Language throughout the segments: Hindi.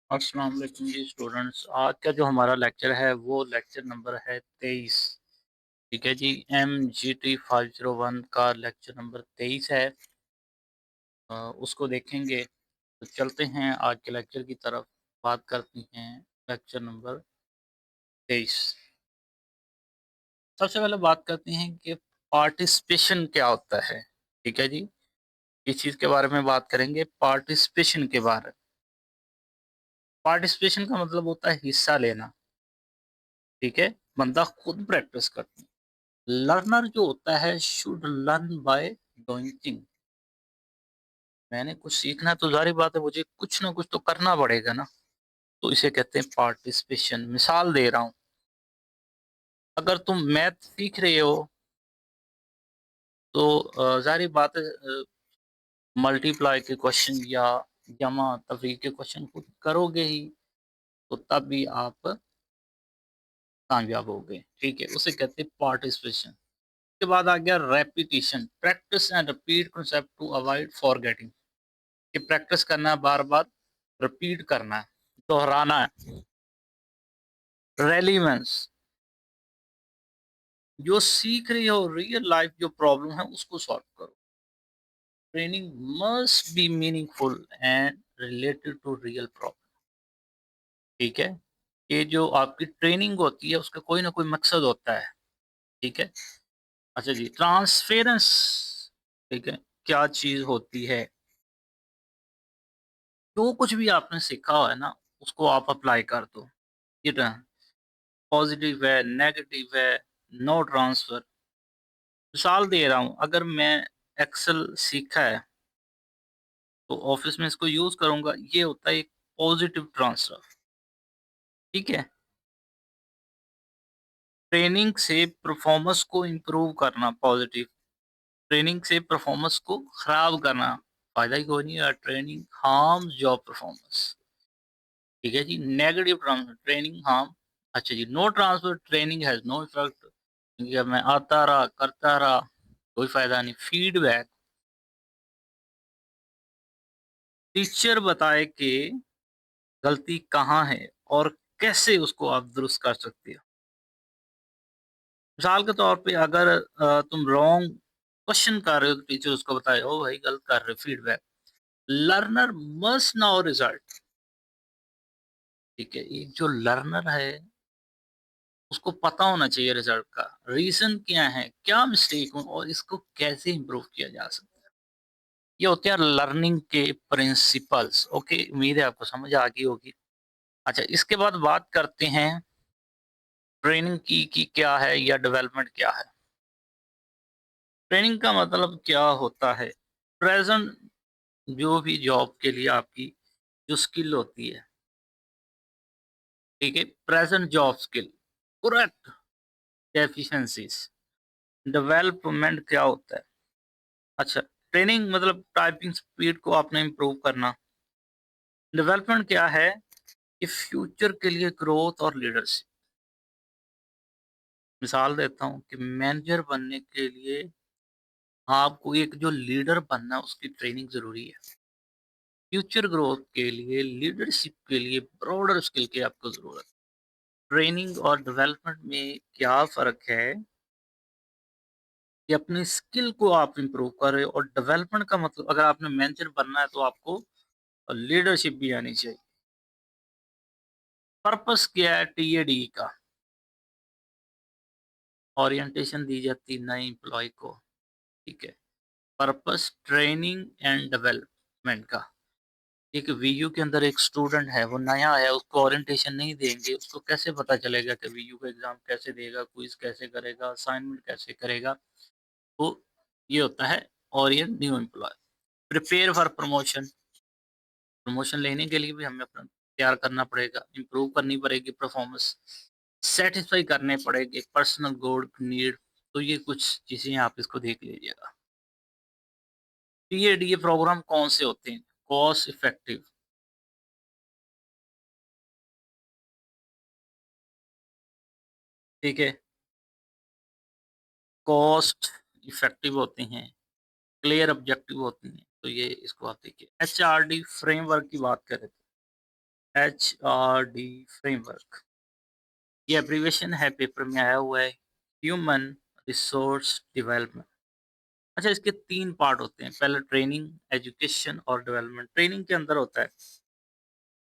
अस्सलाम वालेकुम जी स्टूडेंट्स। आज का जो हमारा लेक्चर है वो लेक्चर नंबर है 23। ठीक है जी, MGT 501 का लेक्चर नंबर 23 है। उसको देखेंगे तो चलते हैं आज के लेक्चर की तरफ। बात करते हैं लेक्चर नंबर 23। सबसे पहले बात करते हैं कि पार्टिसिपेशन क्या होता है। ठीक है जी, इस चीज़ के बारे में बात करेंगे, पार्टिसिपेशन के बारे में। पार्टिसिपेशन का मतलब होता है हिस्सा लेना। ठीक है, बंदा खुद प्रैक्टिस करता है। लर्नर जो होता है should learn by doing thing. मैंने कुछ सीखना है तो ज़ाहिर बात है मुझे कुछ ना कुछ तो करना पड़ेगा ना। तो इसे कहते हैं पार्टिसिपेशन। मिसाल दे रहा हूँ, अगर तुम मैथ सीख रहे हो तो ज़ाहिर बात है मल्टीप्लाई के क्वेश्चन या जमा तफरीक के क्वेश्चन खुद करोगे ही, तो तब भी आप कामयाब होगे। ठीक है, उसे कहते हैं पार्टिसिपेशन। के बाद आ गया repetition, practice and repeat concept to avoid forgetting. कि प्रैक्टिस करना है, बार-बार रिपीट करना है, दोहराना है। रेलेवेंस, जो सीख रही हो रियल लाइफ जो प्रॉब्लम है उसको सॉल्व करो। Training must be meaningful and related to real problem. ठीक है, ये जो आपकी ट्रेनिंग होती है उसका कोई ना कोई मकसद होता है। ठीक है, अच्छा जी, ट्रांसफेरेंस। ठीक है, क्या चीज होती है? जो कुछ भी आपने सीखा हो है ना, उसको आप अप्लाई कर दो। ये पॉजिटिव है, नेगेटिव है, नो ट्रांसफर। मिसाल दे रहा हूँ, अगर मैं एक्सेल सीखा है तो ऑफिस में इसको यूज करूंगा। ये होता है एक पॉजिटिव ट्रांसफर। ठीक है, ट्रेनिंग से परफॉर्मेंस को इम्प्रूव करना पॉजिटिव, ट्रेनिंग से परफॉर्मेंस को खराब करना फायदा ही कोई नहीं है। Training harms job performance. ठीक है जी, नेगेटिव ट्रांसफर, ट्रेनिंग हार्म। अच्छा जी, no transfer, training has no effect. मैं आता रहा करता रहा, कोई फायदा नहीं। फीडबैक, टीचर बताए कि गलती कहाँ है और कैसे उसको आप दुरुस्त कर सकते हो। मिसाल के तौर पे अगर तुम रॉन्ग क्वेश्चन कर रहे हो तो टीचर उसको बताए, ओ भाई गलत कर रहे हो, feedback. Learner must now result. ठीक है, एक जो लर्नर है उसको पता होना चाहिए रिजल्ट का, रीजन क्या है, क्या मिस्टेक हो और इसको कैसे इम्प्रूव किया जा सकता है। ये होते हैं लर्निंग के प्रिंसिपल्स। ओके, उम्मीद है आपको समझ आ गई होगी। अच्छा, इसके बाद बात करते हैं ट्रेनिंग की कि क्या है या डेवलपमेंट क्या है। ट्रेनिंग का मतलब क्या होता है? प्रेजेंट जो भी जॉब के लिए आपकी जो स्किल होती है, ठीक है, present job skill, correct deficiencies. Development क्या होता है? अच्छा, ट्रेनिंग मतलब टाइपिंग स्पीड को आपने इम्प्रूव करना। डेवलपमेंट क्या है? कि फ्यूचर के लिए ग्रोथ और लीडरशिप। मिसाल देता हूँ कि मैनेजर बनने के लिए आपको एक जो लीडर बनना है, उसकी ट्रेनिंग जरूरी है। फ्यूचर ग्रोथ के लिए, लीडरशिप के लिए ब्रॉडर स्किल की आपको जरूरत है। ट्रेनिंग और डेवलपमेंट में क्या फ़र्क है? कि अपनी स्किल को आप इम्प्रूव कर रहे हो, और डेवलपमेंट का मतलब अगर आपने मैनेजर बनना है तो आपको लीडरशिप भी आनी चाहिए। पर्पस क्या है टीएडी का? ओरिएंटेशन दी जाती है नए एम्प्लॉय को। ठीक है, पर्पस ट्रेनिंग एंड डेवलपमेंट का। एक वीयू के अंदर एक स्टूडेंट है, वो नया है, उसको ओरिएंटेशन नहीं देंगे, उसको कैसे पता चलेगा कि वीयू का एग्जाम कैसे देगा, क्विज कैसे करेगा, असाइनमेंट कैसे करेगा। तो ये होता है Orient new employ. Prepare for promotion, promotion लेने के लिए भी हमें अपना तैयार करना पड़ेगा, इम्प्रूव करनी पड़ेगी परफॉर्मेंस, सेटिस्फाई करने पड़ेंगे पर्सनल गोल नीड। तो ये कुछ चीजें आप इसको देख लीजिएगा। टीएडीए प्रोग्राम कौन से होते हैं? Cost effective. ठीक है, कॉस्ट इफेक्टिव होते हैं, क्लियर ऑब्जेक्टिव होते हैं। तो ये इसको आप देखिए। एचआरडी फ्रेमवर्क की बात करें, HRD फ्रेमवर्क, ये एब्रीविएशन है, पेपर में आया हुआ है, ह्यूमन रिसोर्स डेवलपमेंट। अच्छा, इसके 3 पार्ट होते हैं, पहले ट्रेनिंग, एजुकेशन और डेवलपमेंट। ट्रेनिंग के अंदर होता है,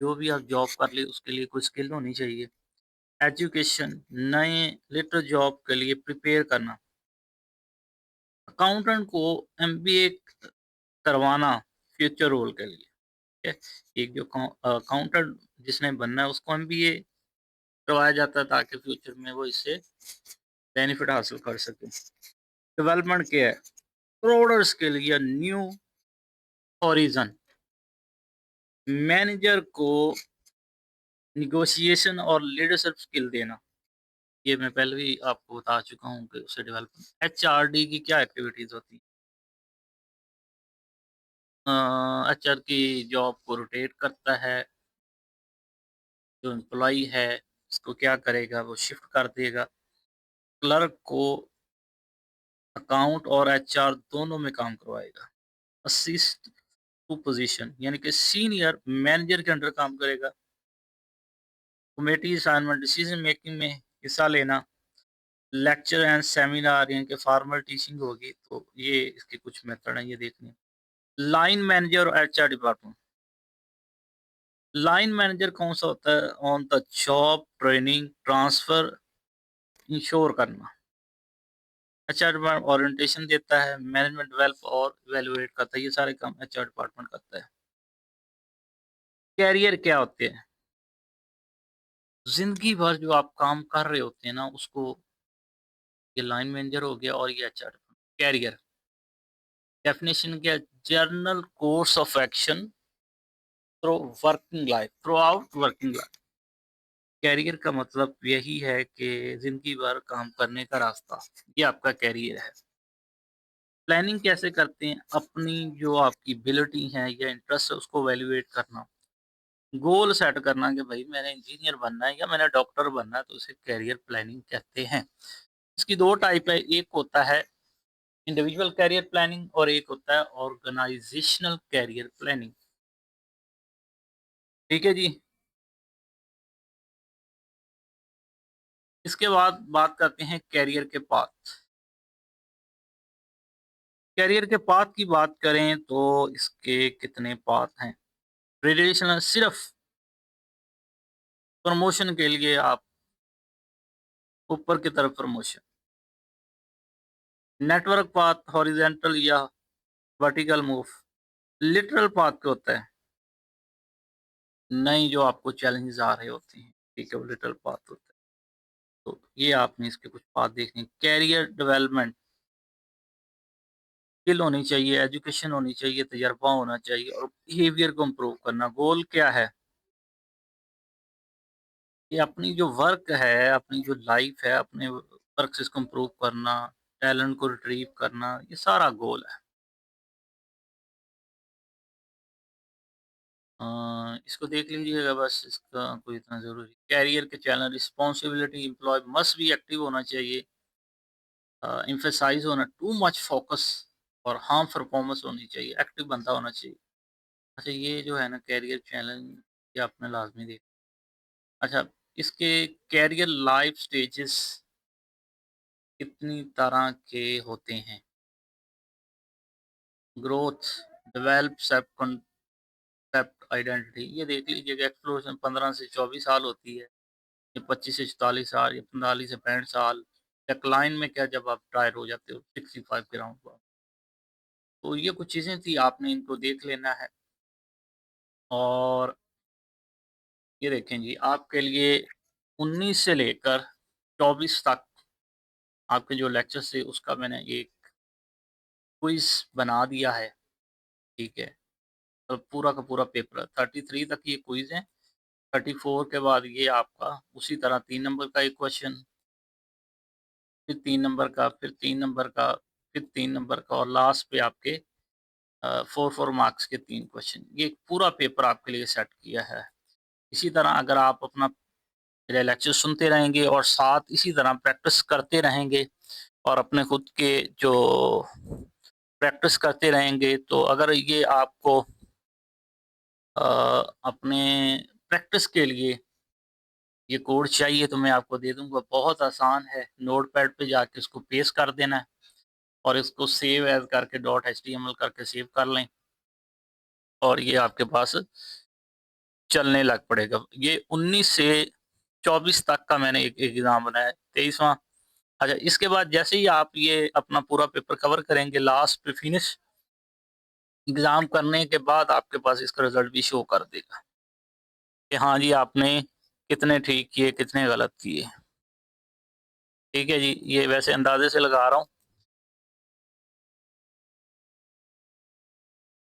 जो भी आप जॉब कर ले उसके लिए कोई स्किल होनी चाहिए। एजुकेशन, नए लिटर जॉब के लिए प्रिपेयर करना। अकाउंटेंट को एमबीए करवाना फ्यूचर रोल के लिए, ठीक है? एक जो अकाउंटेंट जिसने बनना है उसको एमबीए करवाया जाता है ताकि फ्यूचर में वो इससे बेनिफिट हासिल कर सके। डेवलपमेंट क्या है? प्रोडक्ट्स के लिए न्यू हॉरिजन, मैनेजर को निगोशिएशन और लीडरशिप स्किल देना। ये मैं पहले भी आपको बता चुका हूँ कि उसे डेवलपमेंट। एचआरडी की क्या एक्टिविटीज होती हैं? एचआर की जॉब को रोटेट करता है, जो एम्प्लॉई है उसको क्या करेगा, वो शिफ्ट कर देगा। क्लर्क को अकाउंट और एचआर दोनों में काम करवाएगा। असिस्ट टू पोजीशन, यानी कि सीनियर मैनेजर के अंडर काम करेगा। कमेटी असाइनमेंट, डिसीजन मेकिंग में हिस्सा लेना। लेक्चर एंड सेमिनार, यानी कि फॉर्मल टीचिंग होगी, तो ये इसके कुछ मेथड हैं, ये देखने। लाइन मैनेजर और एचआर डिपार्टमेंट। लाइन मैनेजर कौन सा होता है? On the job training transfer ensure करना। एचआर डिपार्टमेंट ओरिएंटेशन देता है, मैनेजमेंट डेवलप और इवेलुएट करता है, ये सारे काम एचआर डिपार्टमेंट करता है। कैरियर क्या होते हैं? जिंदगी भर जो आप काम कर रहे होते हैं ना, उसको, ये लाइन मैनेजर हो गया और ये एचआर। कैरियर डेफिनेशन क्या? General course of action through working life, throughout working life. Career का मतलब यही है कि जिंदगी भर काम करने का रास्ता, ये आपका कैरियर है। प्लानिंग कैसे करते हैं? अपनी जो आपकी एबिलिटी है या इंटरेस्ट है उसको वैल्यूएट करना। गोल सेट करना कि भाई मैंने इंजीनियर बनना है या मैंने डॉक्टर बनना है, तो उसे कैरियर प्लानिंग कहते हैं। इसकी 2 टाइप है, एक होता है इंडिविजुअल कैरियर प्लानिंग और एक होता है ऑर्गेनाइजेशनल कैरियर प्लानिंग। ठीक है जी। इसके बाद बात करते हैं कैरियर के पाथ। कैरियर के पाथ की बात करें तो इसके कितने पाथ हैं? ट्रेडिशनल, सिर्फ प्रमोशन के लिए आप ऊपर की तरफ प्रमोशन। नेटवर्क पाथ, हॉरिजेंटल या वर्टिकल मूव। लिटरल पाथ क्या होता है? नई जो आपको चैलेंजेस आ रहे होते हैं, ठीक है, वो लिटरल पाथ होता है। तो ये आपने इसके कुछ पाथ देखने। कैरियर डेवलपमेंट, स्किल होनी चाहिए, एजुकेशन होनी चाहिए, तजर्बा होना चाहिए और बिहेवियर को इम्प्रूव करना। गोल क्या है? कि अपनी जो वर्क है, अपनी जो लाइफ है, अपने वर्क से इसको इम्प्रूव करना, टैलेंट को रिट्रीव करना, ये सारा गोल है। इसको देख लीजिएगा बस, इसका कोई इतना ज़रूरी। कैरियर के channel, responsibility, employ must be active होना चाहिए, एम्फेसाइज होना, टू मच फोकस और हार्म परफॉर्मेंस होनी चाहिए, एक्टिव बंदा होना चाहिए। अच्छा, ये जो है ना कैरियर चैलेंज, ये आपने लाजमी देखा। अच्छा, इसके कैरियर लाइफ स्टेजेस कितनी तरह के होते हैं? Growth, develop, self concept, identity, ये देख लीजिएगा। एक्सप्लोरेशन 15 से 24 साल होती है, ये 25 से 44 साल, ये 45 से 65 साल। डिक्लाइन में क्या, जब आप टायर हो जाते हो 65 के राउंड पर। तो ये कुछ चीज़ें थी, आपने इनको देख लेना है। और ये देखें जी, आपके लिए 19 से लेकर 24 तक आपके जो लेक्चर्स थे उसका मैंने एक क्विज बना दिया है, ठीक है? तो पूरा का पूरा पेपर 33 तक ये क्विज है। 34 के बाद ये आपका उसी तरह 3 नंबर का एक क्वेश्चन, फिर 3 नंबर का, फिर 3 नंबर का, फिर 3 नंबर का और लास्ट पे आपके 4 मार्क्स के 3 क्वेश्चन। ये पूरा पेपर आपके लिए सेट किया है। इसी तरह अगर आप अपना मेरे लेक्चर सुनते रहेंगे और साथ इसी तरह प्रैक्टिस करते रहेंगे और अपने खुद के जो प्रैक्टिस करते रहेंगे, तो अगर ये आपको अपने प्रैक्टिस के लिए ये कोड चाहिए तो मैं आपको दे दूंगा, बहुत आसान है। नोटपैड पे जाके उसको पेस्ट कर देना है और इसको सेव एज करके .html करके सेव कर लें और ये आपके पास चलने लग पड़ेगा। ये 19 से 24 तक का मैंने एक एग्जाम बनाया है, 23वां। अच्छा, इसके बाद जैसे ही आप ये अपना पूरा पेपर कवर करेंगे, लास्ट पे फिनिश एग्जाम करने के बाद आपके पास इसका रिजल्ट भी शो कर देगा कि हाँ जी आपने कितने ठीक किए कितने गलत किए। ठीक है जी, ये वैसे अंदाजे से लगा रहा हूँ।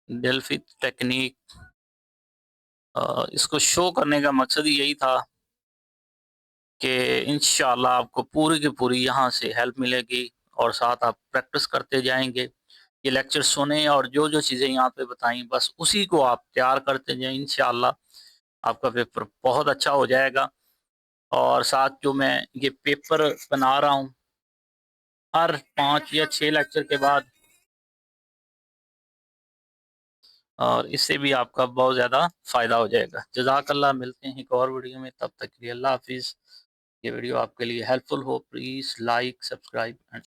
डेल्फी टेक्निक, इसको शो करने का मकसद ही यही था कि इंशाल्लाह आपको पूरी की पूरी यहाँ से हेल्प मिलेगी और साथ आप प्रैक्टिस करते जाएंगे। ये लेक्चर सुने और जो जो चीज़ें यहाँ पे बताई बस उसी को आप तैयार करते जाएं, इंशाल्लाह आपका पेपर बहुत अच्छा हो जाएगा। और साथ जो मैं ये पेपर बना रहा हूँ, हर 5 या 6 लेक्चर के बाद, और इससे भी आपका बहुत ज़्यादा फ़ायदा हो जाएगा। जज़ाकल्लाह, मिलते हैं एक और वीडियो में, तब तक के लिए अल्लाह हाफिज़। ये वीडियो आपके लिए हेल्पफुल हो, प्लीज़ लाइक, सब्सक्राइब एंड